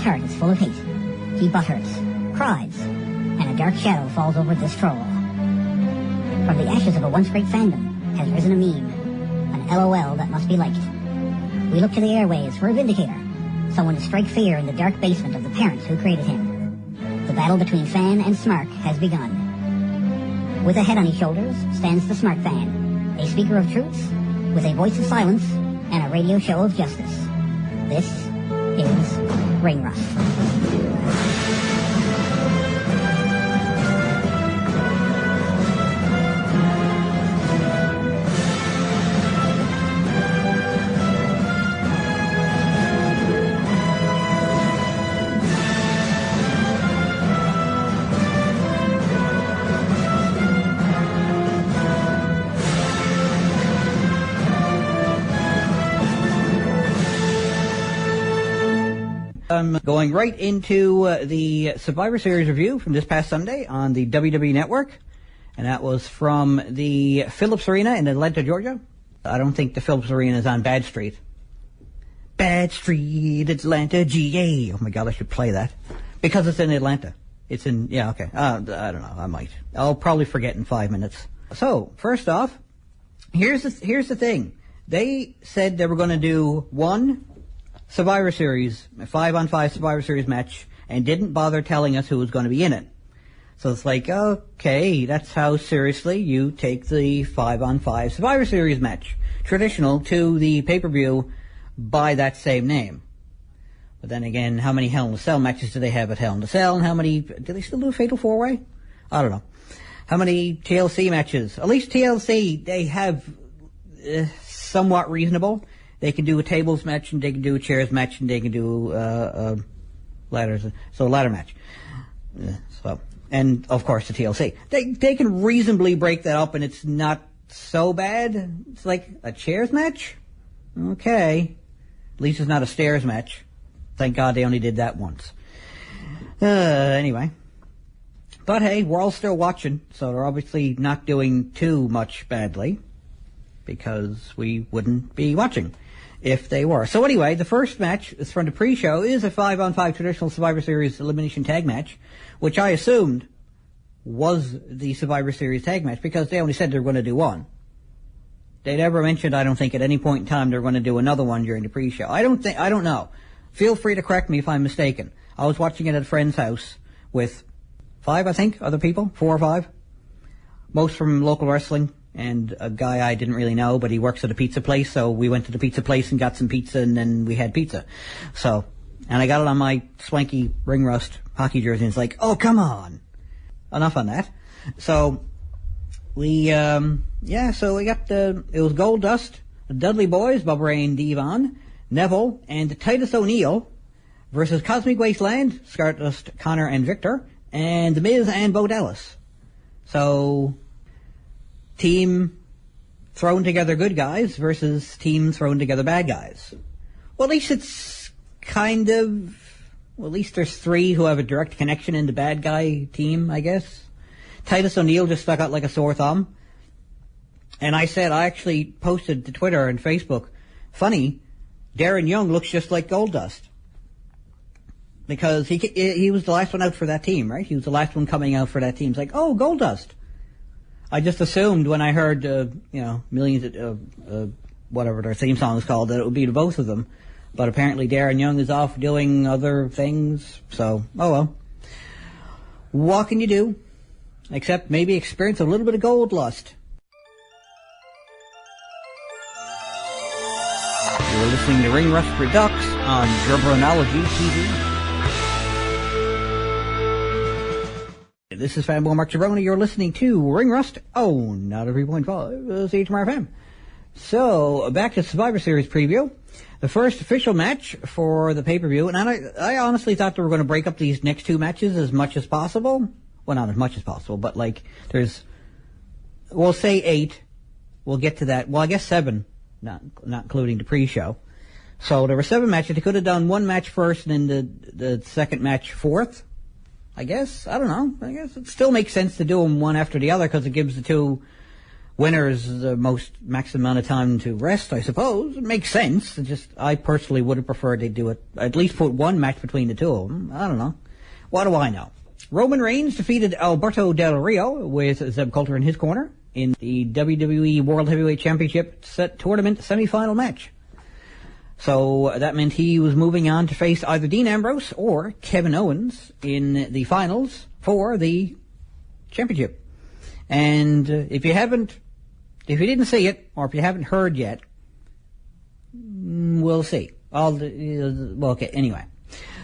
heart is full of hate. He butthurts, cries, and a dark shadow falls over this troll. From the ashes of a once great fandom has risen a meme, an LOL that must be liked. We look to the airways for a vindicator, someone to strike fear in the dark basement of the parents who created him. The battle between fan and smark has begun. With a head on his shoulders stands the smart fan, a speaker of truths, with a voice of silence and a radio show of justice. This is Ring Rust. Going right into the Survivor Series review from this past Sunday on the WWE Network, and that was from the Phillips Arena in Atlanta, Georgia. I don't think the Phillips Arena is on Bad Street. Bad Street, Atlanta, GA. Oh my God, I should play that. Because it's in Atlanta. It's in, yeah, okay. I don't know, I might. I'll probably forget in 5 minutes. So, first off, here's the thing. They said they were going to do one Survivor Series, a 5-on-5 Survivor Series match, and didn't bother telling us who was going to be in it. So it's like, okay, that's how seriously you take the 5-on-5 Survivor Series match, traditional to the pay-per-view by that same name. But then again, how many Hell in a Cell matches do they have at Hell in a Cell, and how many, do they still do a Fatal 4-Way? I don't know. How many TLC matches? At least TLC, they have somewhat reasonable. They can do a tables match, and they can do a chairs match, and they can do ladders. So a ladder match. So, and of course the TLC. They can reasonably break that up, and it's not so bad. It's like a chairs match. Okay, at least it's not a stairs match. Thank God they only did that once. Anyway, but hey, we're all still watching, so they're obviously not doing too much badly, because we wouldn't be watching if they were. So anyway, the first match is from the pre-show, is a 5-on-5 traditional Survivor Series elimination tag match, which I assumed was the Survivor Series tag match, because they only said they were going to do one. They never mentioned, I don't think, at any point in time they're going to do another one during the pre-show. I don't know. Feel free to correct me if I'm mistaken. I was watching it at a friend's house with 5, I think, other people, 4 or 5. Most from local wrestling. And a guy I didn't really know, but he works at a pizza place, so we went to the pizza place and got some pizza, and then we had pizza. So, and I got it on my swanky Ring Rust hockey jersey, and it's like, oh, come on. Enough on that. So, so we got it was Goldust, the Dudley Boys, Bubba Ray and Devon, Neville, and Titus O'Neil versus Cosmic Wasteland, Stardust, Connor, and Victor, and The Miz and Bo Dallas. So, team thrown together good guys versus team thrown together bad guys. Well, at least it's kind of, well, at least there's 3 who have a direct connection in the bad guy team, I guess. Titus O'Neil just stuck out like a sore thumb. And I actually posted to Twitter and Facebook, funny, Darren Young looks just like Goldust. Because he was the last one out for that team, right? He was the last one coming out for that team. It's like, oh, Goldust. I just assumed when I heard, millions of, whatever their theme song is called, that it would be to both of them. But apparently Darren Young is off doing other things, so, oh well. What can you do? Except maybe experience a little bit of gold lust. You're listening to Ring Rust Redux on Gerbranology TV. This is Fanboy Mark Jabroni. You're listening to Ring Rust. Oh, not a 3.5 CHMR-FM. So, back to Survivor Series preview. The first official match for the pay-per-view, and I honestly thought they were going to break up these next 2 matches as much as possible. Well, not as much as possible, but we'll say 8. We'll get to that. Well, I guess 7, not including the pre-show. So there were 7 matches. They could have done 1 match first and then the second match fourth. I guess. I don't know. I guess it still makes sense to do them one after the other because it gives the 2 winner's the most maximum amount of time to rest, I suppose. It makes sense. It just, I personally would have preferred they do it, at least put one match between the two of them. I don't know. What do I know? Roman Reigns defeated Alberto Del Rio with Zeb Coulter in his corner in the WWE World Heavyweight Championship tournament semifinal match. So that meant he was moving on to face either Dean Ambrose or Kevin Owens in the finals for the championship. And if you didn't see it, or if you haven't heard yet, we'll see. Okay, anyway.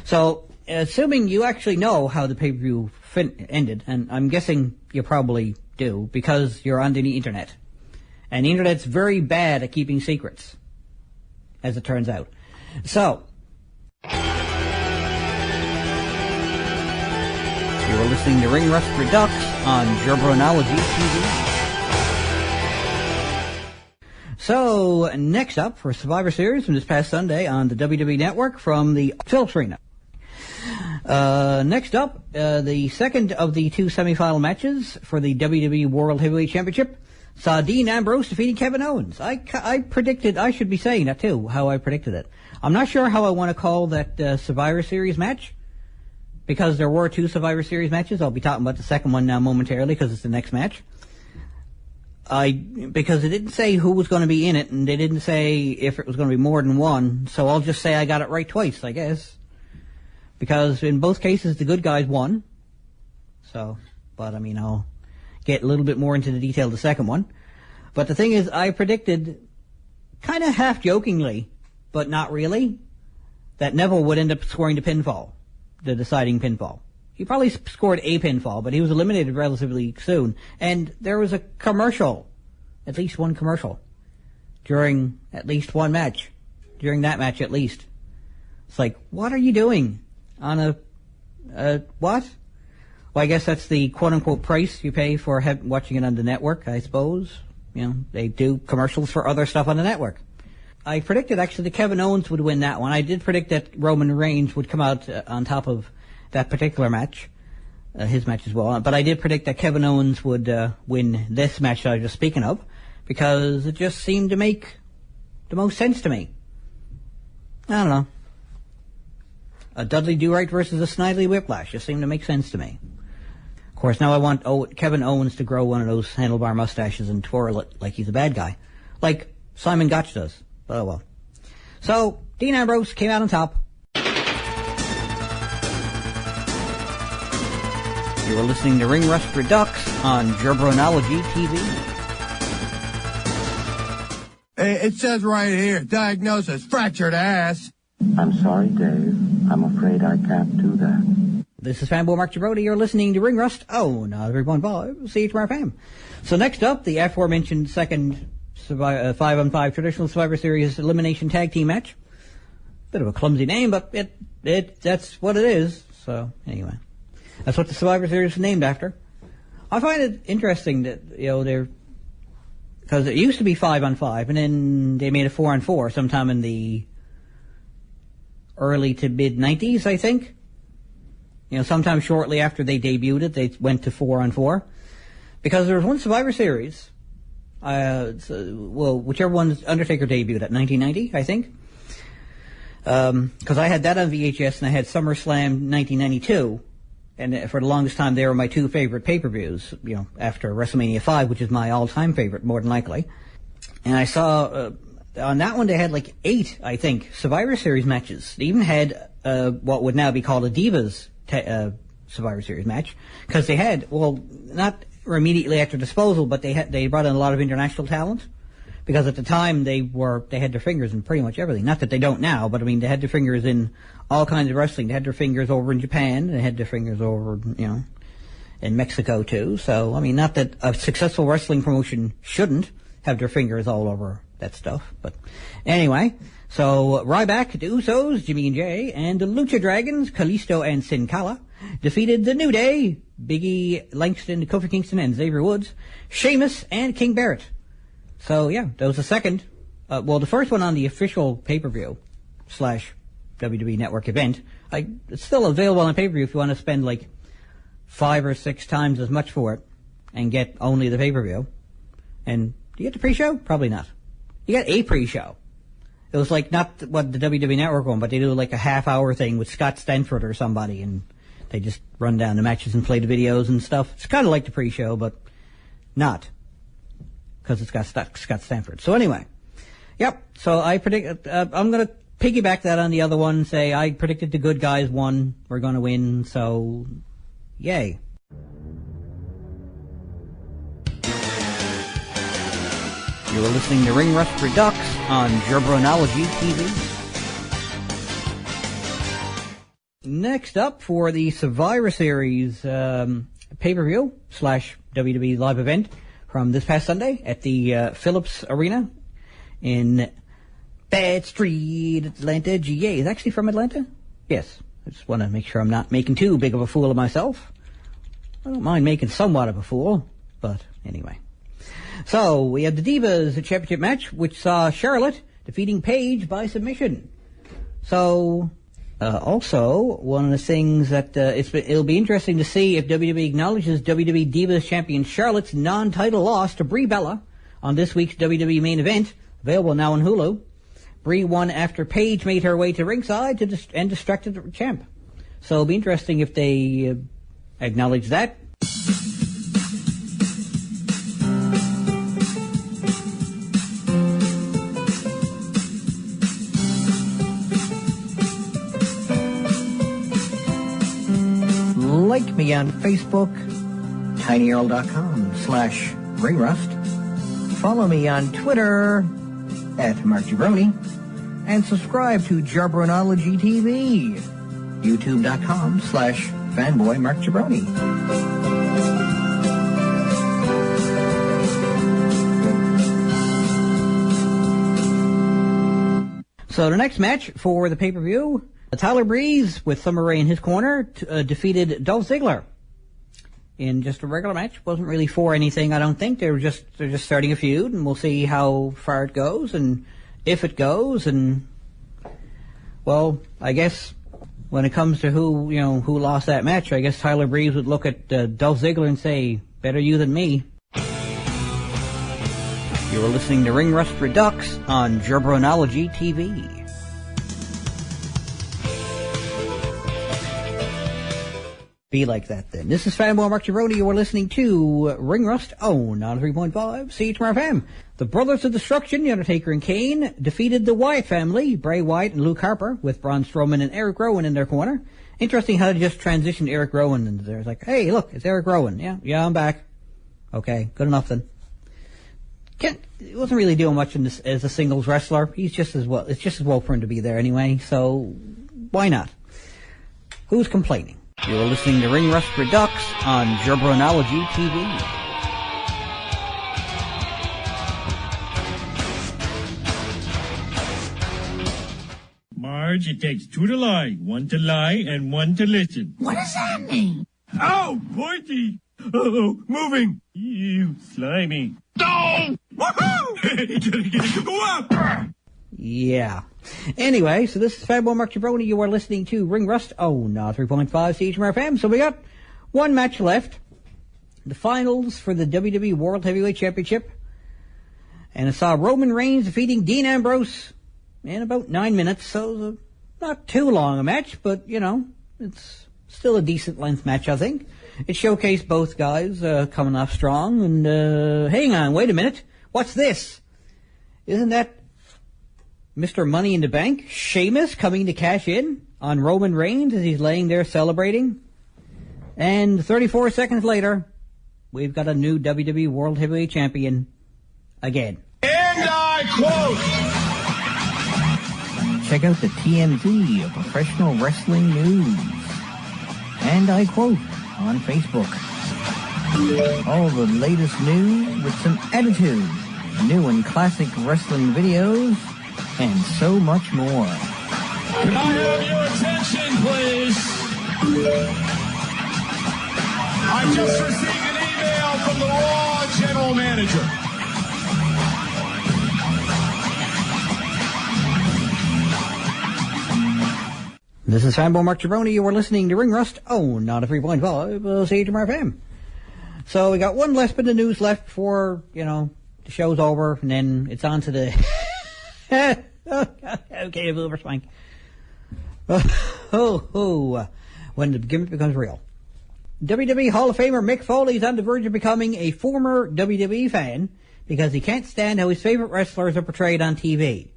So, assuming you actually know how the pay-per-view ended, and I'm guessing you probably do, because you're on the internet. And the internet's very bad at keeping secrets, as it turns out. So, you're listening to Ring Rust Redux on Gerbranology TV. So, next up for Survivor Series from this past Sunday on the WWE Network from the Philips Arena. Next up, the second of the two semifinal matches for the WWE World Heavyweight Championship saw Dean Ambrose defeating Kevin Owens. I predicted, I should be saying that too, how I predicted it. I'm not sure how I want to call that Survivor Series match, because there were two Survivor Series matches. I'll be talking about the second one now momentarily, because it's the next match. Because it didn't say who was going to be in it, and they didn't say if it was going to be more than one, so I'll just say I got it right twice, I guess. Because in both cases, the good guys won. So, but I mean, I'll get a little bit more into the detail of the second one. But the thing is, I predicted, kind of half-jokingly, but not really, that Neville would end up scoring the pinfall, the deciding pinfall. He probably scored a pinfall, but he was eliminated relatively soon. And there was a commercial, at least one commercial, during at least one match. During that match, at least. It's like, what are you doing on what? Well, I guess that's the quote-unquote price you pay for watching it on the network, I suppose. You know, they do commercials for other stuff on the network. I predicted, actually, that Kevin Owens would win that one. I did predict that Roman Reigns would come out on top of that particular match, his match as well. But I did predict that Kevin Owens would win this match that I was just speaking of, because it just seemed to make the most sense to me. I don't know. A Dudley Do-Right versus a Snidely Whiplash just seemed to make sense to me. Of course, now I want Kevin Owens to grow one of those handlebar mustaches and twirl it like he's a bad guy, like Simon Gotch does. Oh well. So, Dean Ambrose came out on top. You are listening to Ring Rust Redux on Gerbranology TV. It says right here, diagnosis, fractured ass. I'm sorry, Dave. I'm afraid I can't do that. This is Fanboy Mark Gibrodi. You're listening to Ring Rust. Oh, not 3.5 CHMR-FM. So next up, the aforementioned second 5-on-5 traditional Survivor Series elimination tag team match. Bit of a clumsy name, but that's what it is. So anyway, that's what the Survivor Series is named after. I find it interesting that, because it used to be 5-on-5, and then they made a 4-on-4 sometime in the early to mid 90s, I think. Sometime shortly after they debuted it, they went to 4-on-4. Because there was one Survivor Series, whichever one Undertaker debuted at, 1990, I think. Because I had that on VHS and I had SummerSlam 1992. And for the longest time, they were my two favorite pay-per-views, after WrestleMania 5, which is my all-time favorite, more than likely. And I saw, on that one, they had 8, I think, Survivor Series matches. They even had what would now be called a Divas Survivor Series match, because they had, not immediately after disposal, but they brought in a lot of international talent, because at the time they had their fingers in pretty much everything. Not that they don't now, but I mean, they had their fingers in all kinds of wrestling. They had their fingers over in Japan, and they had their fingers over, in Mexico too. So, I mean, not that a successful wrestling promotion shouldn't have their fingers all over that stuff, but anyway. So, Ryback, the Usos, Jimmy and Jay, and the Lucha Dragons, Kalisto and Sin Cara, defeated the New Day, Big E, Langston, Kofi Kingston, and Xavier Woods, Sheamus, and King Barrett. So, yeah, that was the second, the first one on the official pay-per-view / WWE Network event. It's still available on pay-per-view if you want to spend 5 or 6 times as much for it and get only the pay-per-view. And do you get the pre-show? Probably not. You got a pre-show. It was like not what the WWE Network one, but they do like a half-hour thing with Scott Stanford or somebody, and they just run down the matches and play the videos and stuff. It's kind of like the pre-show, but not, because it's got Scott Stanford. So anyway, yep. So I predict I'm going to piggyback that on the other one and say I predicted the good guys won. We're going to win. So, yay. You are listening to Ring Rust Redux on Jabronology TV. Next up for the Survivor Series pay-per-view / WWE live event from this past Sunday at the Phillips Arena in Bad Street, Atlanta, GA. Is it actually from Atlanta? Yes. I just want to make sure I'm not making too big of a fool of myself. I don't mind making somewhat of a fool, but anyway. So, we have the Divas Championship match, which saw Charlotte defeating Paige by submission. So, also, one of the things that it'll be interesting to see if WWE acknowledges WWE Divas Champion Charlotte's non-title loss to Brie Bella on this week's WWE main event, available now on Hulu. Brie won after Paige made her way to ringside and distracted the champ. So, it'll be interesting if they acknowledge that. Like me on Facebook, tinyurl.com/ringrust. Follow me on Twitter @MarkJabroni. And subscribe to Jabronology TV, youtube.com/fanboymarkjabroni. So the next match for the pay-per-view, Tyler Breeze, with Summer Rae in his corner, defeated Dolph Ziggler in just a regular match. Wasn't really for anything, I don't think. They're just starting a feud, and we'll see how far it goes and if it goes. And well, I guess when it comes to who lost that match, I guess Tyler Breeze would look at Dolph Ziggler and say, "Better you than me." You are listening to Ring Rust Redux on Jabronology TV. Be like that then. This is Fanboy Mark Jabroni. You are listening to Ring Rust on 3.5 CHMR-FM. The Brothers of Destruction, The Undertaker and Kane, defeated the Wyatt family, Bray Wyatt and Luke Harper, with Braun Strowman and Eric Rowan in their corner. Interesting how they just transitioned Eric Rowan into there. It's like, hey, look, it's Eric Rowan. Yeah, I'm back. Okay, good enough then. He wasn't really doing much in this as a singles wrestler. He's just as well. It's just as well for him to be there anyway. So why not? Who's complaining? You're listening to Ring Rust Redux on Jabronology TV. Marge, it takes two to lie, one to lie, and one to listen. What does that mean? Ow, pointy! Uh-oh, moving! You slimy. No! Woohoo! Go up! Yeah. Anyway, so this is Fanboy Mark Jabroni. You are listening to Ring Rust. 3.5 CHMR-FM. So we got one match left. The finals for the WWE World Heavyweight Championship. And it saw Roman Reigns defeating Dean Ambrose in about 9 minutes. So not too long a match, but, it's still a decent length match, I think. It showcased both guys coming off strong. And hang on, wait a minute. What's this? Isn't that Mr. Money in the Bank, Sheamus, coming to cash in on Roman Reigns as he's laying there celebrating? And 34 seconds later, we've got a new WWE World Heavyweight Champion again. And I quote, check out the TMZ of Professional Wrestling News. And I quote on Facebook, all the latest news with some attitude, new and classic wrestling videos, and so much more. Can I have your attention, please? I just received an email from the Raw general manager. This is Fanboy Mark Jabroni. You are listening to Ring Rust. 3.5 CHMR-FM. So we got one last bit of news left for, the show's over, and then it's on to the... okay, Boomer Spank. When the gimmick becomes real. WWE Hall of Famer Mick Foley is on the verge of becoming a former WWE fan because he can't stand how his favorite wrestlers are portrayed on TV.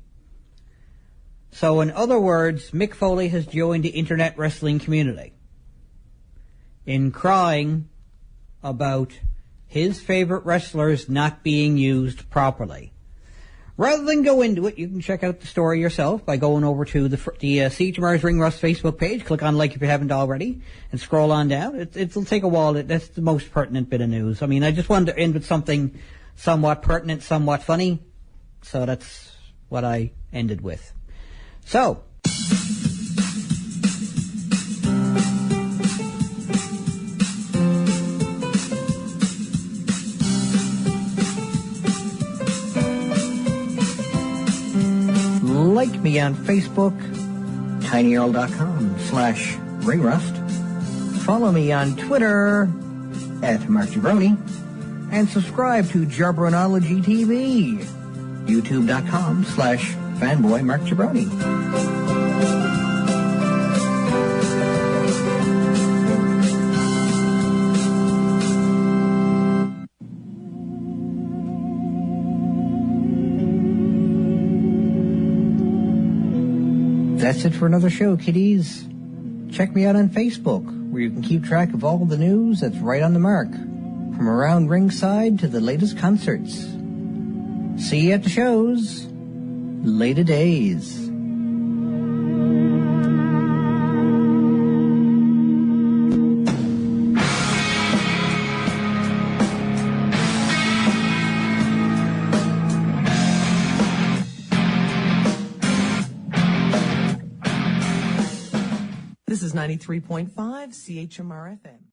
So in other words, Mick Foley has joined the internet wrestling community in crying about his favorite wrestlers not being used properly. Rather than go into it, you can check out the story yourself by going over to the CHMR's Ring Rust Facebook page. Click on like if you haven't already, and scroll on down. It'll take a while. That's the most pertinent bit of news. I mean, I just wanted to end with something somewhat pertinent, somewhat funny. So that's what I ended with. So... like me on Facebook, tinyurl.com/ringrust. Follow me on Twitter @MarkJabroni. And subscribe to Jabronology TV, youtube.com/fanboymarkjabroni. That's it for another show, kiddies. Check me out on Facebook, where you can keep track of all the news that's right on the mark, from around ringside to the latest concerts. See you at the shows. Later days. This is 93.5 CHMR-FM.